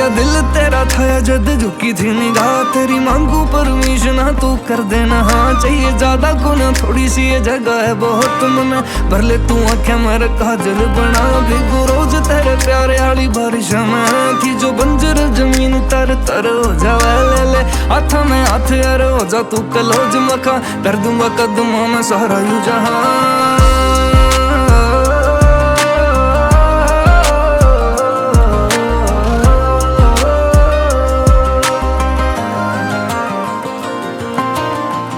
गया दिल तेरा था जद झुकी थी निगाह तेरी, मांगू परमिशन तू कर देना हाँ। चाहिए ज्यादा को ना थोड़ी सी ये जगह है बहुत मन, भर ले तू आँखें मेरे काजल बना। भीगू रोज तेरे प्यारे वाली बारिश में, थी जो बंजर जमीन तर तर हो जावे। ले ले हाथ में हाथ यार हो जा तू कलोज मखा, कर दूंगा कदमों में सारा यू जहां।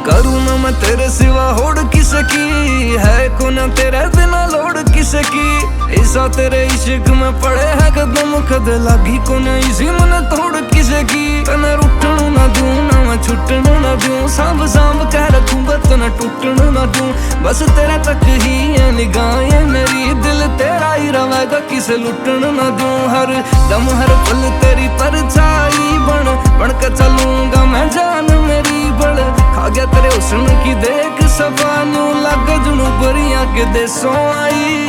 करूँ ना मैं तेरे सिवा होड़ किसकी, है को ना तेरे बिना लोड़ किसकी। ऐसा तेरे इश्क में पड़े है कदम कद लागी को ना इसी मन तोड़ किसकी। तने रुटणू ना दूं ना मैं छुटणू ना दूं, सांभ सांभ कह रखूंगा तना टूटणू ना दूं। बस तेरे तक ही है निगाहें मेरी, दिल तेरा ही रवेगा किसे लुटण ना दूं। हर दम हर पल तेरी परछाई बन के चलूंगा मैं जान मेरी बड़। खा गया तेरे हुस्न की देख सफानू, लग जुनू बरिया के देसों आई।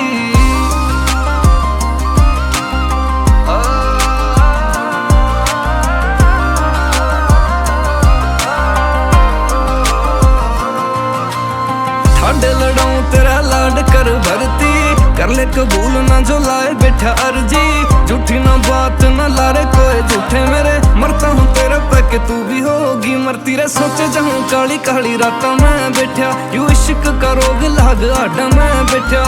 ठाडे लड़ाऊं तेरा लाड कर भरती, कर ले कबूल ना जो लाए बैठा अर्जी। झूठी ना बात ना लारे कोई झूठे मेरे, मरता हूँ तेरे पे के तू भी होगी मरती रे। सोचे जाऊं काली काली रात में बैठा, यू इश्क का रोग लाग आडा में बैठा।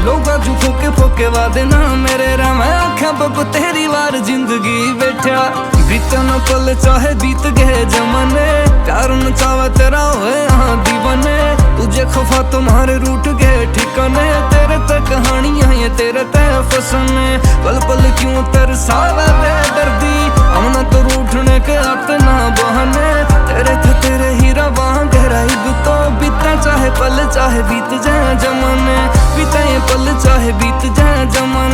लोग जू फोके फोके वादे ना मेरे रा, मैं आँखें बब तेरी वार जिंदगी बैठा। बीता न पल चाहे बीत गए जमाने, प्यार न चाहे तेरा होए यहाँ दीवाने। तुझे खफा तुम्हारे रूठ गए ठिकाने, तेरे ते कहानियां ये तेरे ते फसने। पल पल क्यों तरसावे बेदर्दी, हमने तो रूठने के आते ना बहाने। तेरे थे तेरे हीरा वहाँ गहराई तो बीता चाहे पल चाहे बीत जाए जमाने, बीता ये पल चाहे बीत जाए जमाने।